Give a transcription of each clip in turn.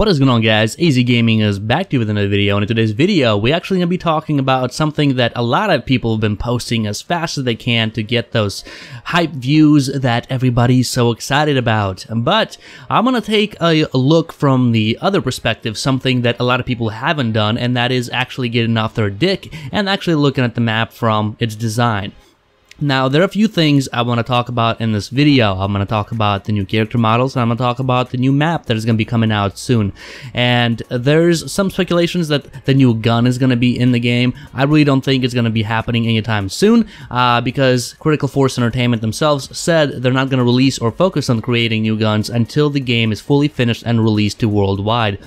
What is going on, guys? AZ Gaming is back to you with another video, and in today's video we're actually going to be talking about something that a lot of people have been posting as fast as they can to get those hype views that everybody's so excited about. But I'm going to take a look from the other perspective, something that a lot of people haven't done, and that is actually getting off their dick and actually looking at the map from its design. Now, there are a few things I want to talk about in this video. I'm going to talk about the new character models, and I'm going to talk about the new map that is going to be coming out soon. And there's some speculations that the new gun is going to be in the game. I really don't think it's going to be happening anytime soon, because Critical Force Entertainment themselves said they're not going to release or focus on creating new guns until the game is fully finished and released to worldwide.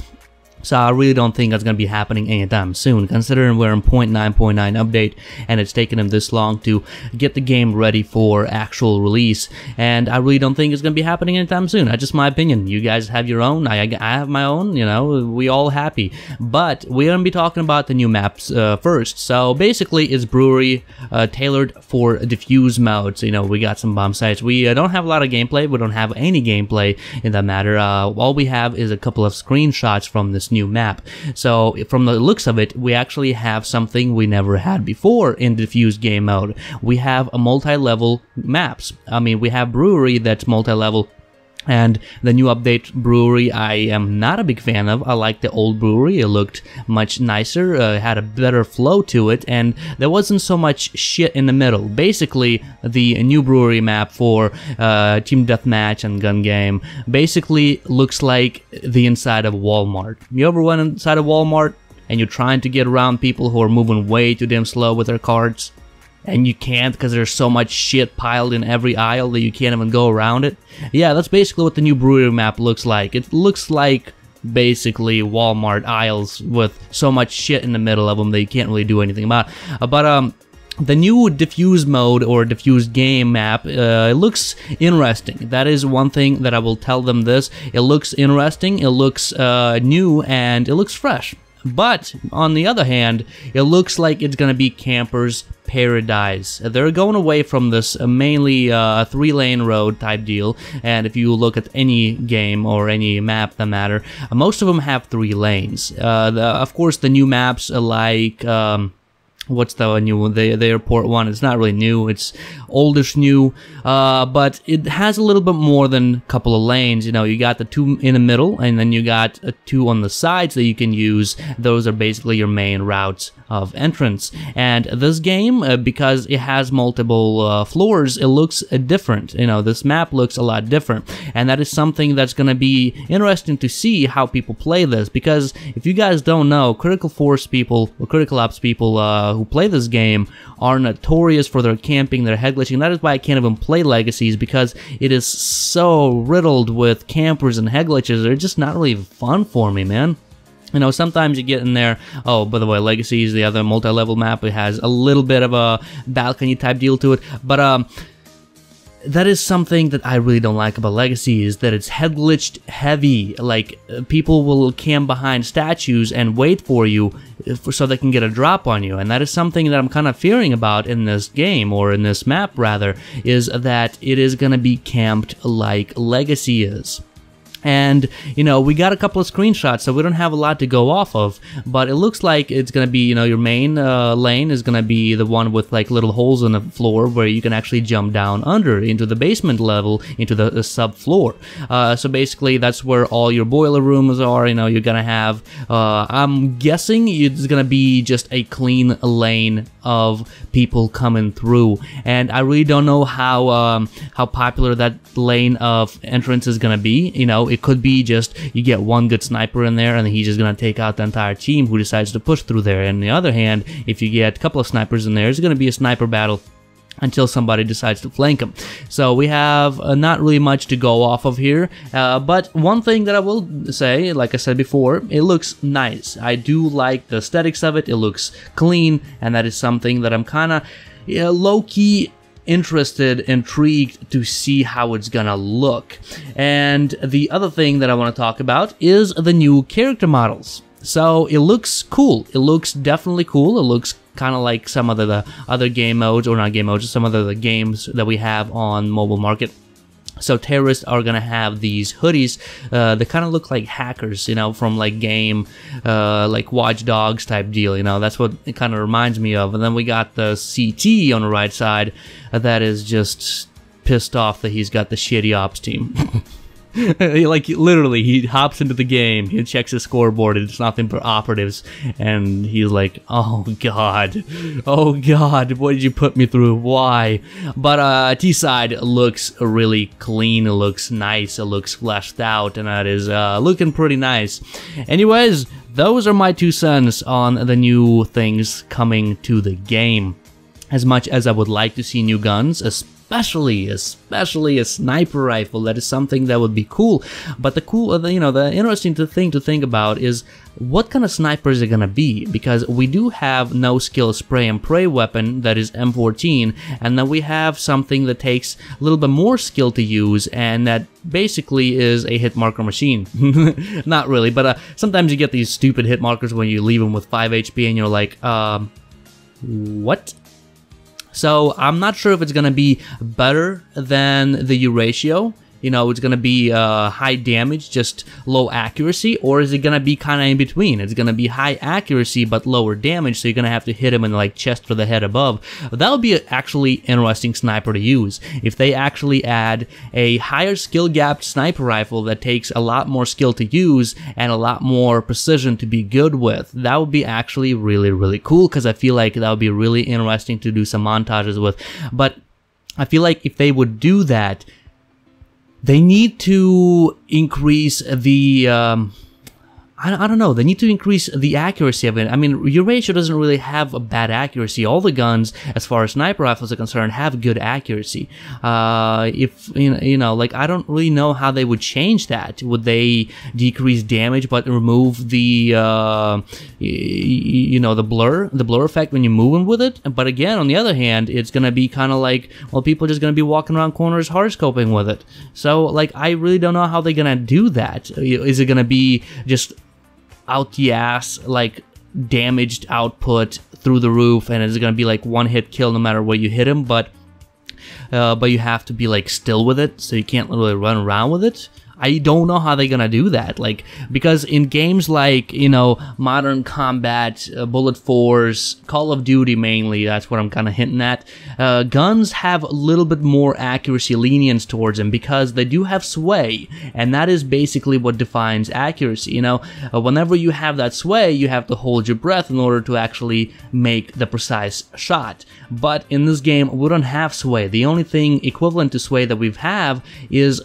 So I really don't think that's going to be happening anytime soon, considering we're in 0.9.9 update and it's taken them this long to get the game ready for actual release. And I really don't think it's going to be happening anytime soon. That's just my opinion. You guys have your own. I have my own. You know, we all happy. But we're going to be talking about the new maps first. So basically, it's brewery tailored for diffuse modes. You know, we got some bomb sites. We don't have a lot of gameplay. We don't have any gameplay in that matter. All we have is a couple of screenshots from this new map. So from the looks of it, we actually have something we never had before in diffuse game mode. We have a multi-level maps. I mean, we have brewery that's multi-level. And the new update brewery I am not a big fan of. I like the old brewery. It looked much nicer, had a better flow to it, and there wasn't so much shit in the middle. Basically, the new brewery map for Team Deathmatch and Gun Game basically looks like the inside of Walmart. You ever went inside of Walmart and you're trying to get around people who are moving way too damn slow with their carts? And you can't because there's so much shit piled in every aisle that you can't even go around it. Yeah, that's basically what the new brewery map looks like. It looks like basically Walmart aisles with so much shit in the middle of them that you can't really do anything about. The new diffuse mode or diffuse game map, it looks interesting. That is one thing that I will tell them this. It looks interesting, it looks new, and it looks fresh. But, on the other hand, it looks like it's gonna be Camper's Paradise. They're going away from this mainly 3-lane road type deal, and if you look at any game or any map that matter, most of them have 3 lanes. Of course, the new maps like... what's the new one? The airport one. It's not really new. It's oldish new, but it has a little bit more than a couple of lanes. You know, you got the 2 in the middle, and then you got 2 on the sides that you can use. Those are basically your main routes of entrance. And this game, because it has multiple floors, it looks different. You know, this map looks a lot different, and that is something that's going to be interesting to see how people play this. Because if you guys don't know, Critical Force people or Critical Ops people who play this game are notorious for their camping, their head glitching. That is why I can't even play Legacies, because it is so riddled with campers and head glitches. They're just not really fun for me, man. You know, sometimes you get in there. Oh, by the way, Legacies, the other multi-level map, it has a little bit of a balcony type deal to it, but that is something that I really don't like about Legacy, is that it's head glitched heavy. Like, people will camp behind statues and wait for you so they can get a drop on you. And that is something that I'm kind of fearing about in this game, or in this map rather, is that it is going to be camped like Legacy is. And, you know, we got a couple of screenshots, so we don't have a lot to go off of, but it looks like it's going to be, you know, your main lane is going to be the one with, like, little holes in the floor where you can actually jump down under into the basement level, into the subfloor. So basically, that's where all your boiler rooms are. You know, you're going to have, I'm guessing it's going to be just a clean lane of people coming through. And I really don't know how popular that lane of entrance is going to be. You know, it could be just you get one good sniper in there and he's just gonna take out the entire team who decides to push through there. And on the other hand, if you get a couple of snipers in there, it's gonna be a sniper battle until somebody decides to flank them. So we have not really much to go off of here, but one thing that I will say, like I said before, it looks nice. I do like the aesthetics of it. It looks clean, and that is something that I'm kind of low-key intrigued to see how it's gonna look. And the other thing that I want to talk about is the new character models. So it looks cool. It looks definitely cool. It looks kind of like some of the other game modes, or not game modes, some of the games that we have on mobile market. So terrorists are gonna have these hoodies that kind of look like hackers, you know, from like game, like Watch Dogs type deal, you know. That's what it kind of reminds me of. And then we got the CT on the right side that is just pissed off that he's got the shitty ops team. Like literally, he hops into the game, he checks his scoreboard, and it's nothing but operatives, and he's like, "Oh God, what did you put me through? Why?" But T-side looks really clean, it looks nice, it looks fleshed out, and that is looking pretty nice. Anyways, those are my 2 cents on the new things coming to the game. As much as I would like to see new guns, especially a sniper rifle, that is something that would be cool. But the interesting thing to think about is what kind of sniper is it gonna be? Because we do have no skill spray and pray weapon that is M14, and then we have something that takes a little bit more skill to use, and that basically is a hit marker machine. Not really, but sometimes you get these stupid hit markers when you leave them with 5 HP, and you're like, what? So I'm not sure if it's gonna be better than the U ratio. You know, it's gonna be high damage, just low accuracy, or is it gonna be kind of in between? It's gonna be high accuracy but lower damage, so you're gonna have to hit him in like chest or the head above. That would be an actually interesting sniper to use. If they actually add a higher skill gapped sniper rifle that takes a lot more skill to use and a lot more precision to be good with, that would be actually really, really cool, because I feel like that would be really interesting to do some montages with. But I feel like if they would do that, they need to increase the, I don't know, they need to increase the accuracy of it. I mean, your ratio doesn't really have a bad accuracy. All the guns, as far as sniper rifles are concerned, have good accuracy. If, you know, like, I don't really know how they would change that. Would they decrease damage but remove the, you know, the blur effect when you're moving with it? But again, on the other hand, it's gonna be kind of like, well, people are just gonna be walking around corners hard-scoping with it. So, like, I really don't know how they're gonna do that. Is it gonna be just out the ass, like damaged output through the roof, and it's gonna be like one hit kill no matter where you hit him, but you have to be like still with it, so you can't really run around with it? I don't know how they're gonna do that, like, because in games like, you know, Modern Combat, Bullet Force, Call of Duty mainly, that's what I'm kind of hinting at, guns have a little bit more accuracy lenience towards them because they do have sway, and that is basically what defines accuracy, you know. Whenever you have that sway, you have to hold your breath in order to actually make the precise shot. But in this game, we don't have sway. The only thing equivalent to sway that we have is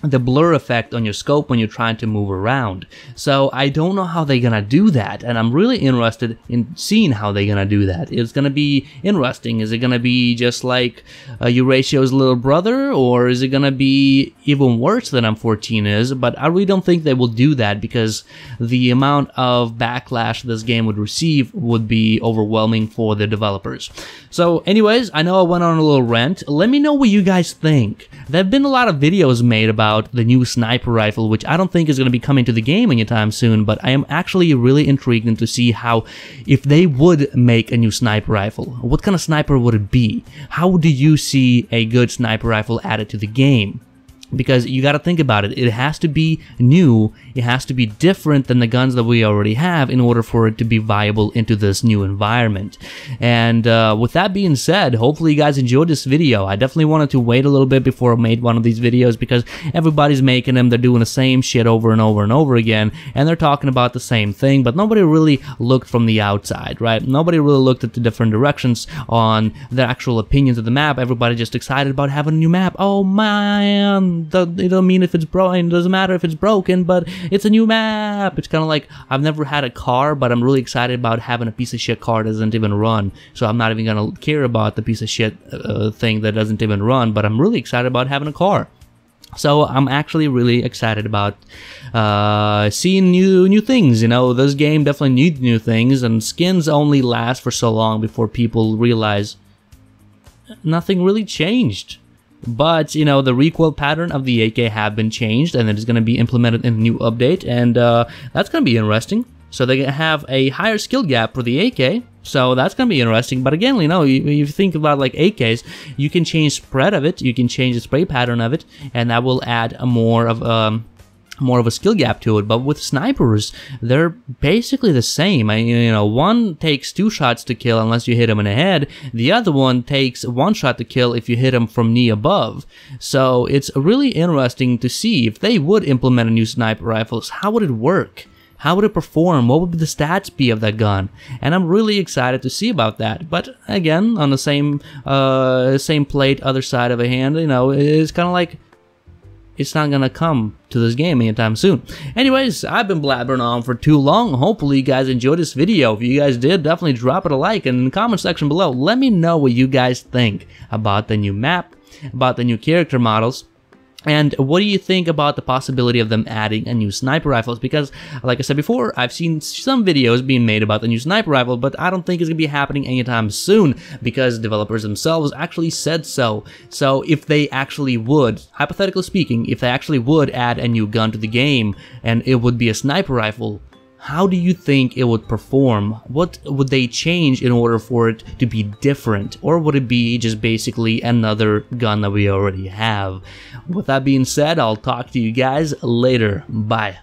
the blur effect on your scope when you're trying to move around. So I don't know how they're gonna do that, and I'm really interested in seeing how they're gonna do that. It's gonna be interesting. Is it gonna be just like Euratio's little brother, or is it gonna be even worse than M14 is? But I really don't think they will do that, because the amount of backlash this game would receive would be overwhelming for the developers. So anyways, I know I went on a little rant. Let me know what you guys think. There have been a lot of videos made about the new sniper rifle, which I don't think is going to be coming to the game anytime soon, but I am actually really intrigued to see how, if they would make a new sniper rifle, what kind of sniper would it be? How do you see a good sniper rifle added to the game? Because you got to think about it, it has to be new, it has to be different than the guns that we already have in order for it to be viable into this new environment. And with that being said, hopefully you guys enjoyed this video. I definitely wanted to wait a little bit before I made one of these videos, because everybody's making them, they're doing the same shit over and over and over again, and they're talking about the same thing, but nobody really looked from the outside, right? Nobody really looked at the different directions on the actual opinions of the map. Everybody just excited about having a new map. Oh man, it don't mean if it's broken, it doesn't matter if it's broken, but it's a new map. It's kind of like, I've never had a car, but I'm really excited about having a piece of shit car that doesn't even run, so I'm not even gonna care about the piece of shit thing that doesn't even run, but I'm really excited about having a car. So I'm actually really excited about seeing new things. You know, this game definitely needs new things, and skins only last for so long before people realize nothing really changed. But, you know, the recoil pattern of the AK have been changed, and it is going to be implemented in a new update, and that's going to be interesting. So they're going to have a higher skill gap for the AK, So that's gonna be interesting. But again, you know, you think about like AKs, you can change spread of it, you can change the spray pattern of it, and that will add a more of a skill gap to it. But with snipers, they're basically the same. You know, one takes 2 shots to kill unless you hit him in the head. The other one takes 1 shot to kill if you hit him from knee above. So it's really interesting to see if they would implement a new sniper rifles. How would it work? How would it perform? What would the stats be of that gun? And I'm really excited to see about that. But again, on the same plate, other side of a hand, you know, it's kind of like, it's not gonna come to this game anytime soon. Anyways, I've been blabbering on for too long. Hopefully you guys enjoyed this video. If you guys did, definitely drop it a like, and in the comment section below, let me know what you guys think about the new map, about the new character models. And what do you think about the possibility of them adding a new sniper rifles? Because, like I said before, I've seen some videos being made about the new sniper rifle, but I don't think it's going to be happening anytime soon, because developers themselves actually said so. So if they actually would, hypothetically speaking, if they actually would add a new gun to the game, and it would be a sniper rifle, how do you think it would perform? What would they change in order for it to be different? Or would it be just basically another gun that we already have? With that being said, I'll talk to you guys later. Bye.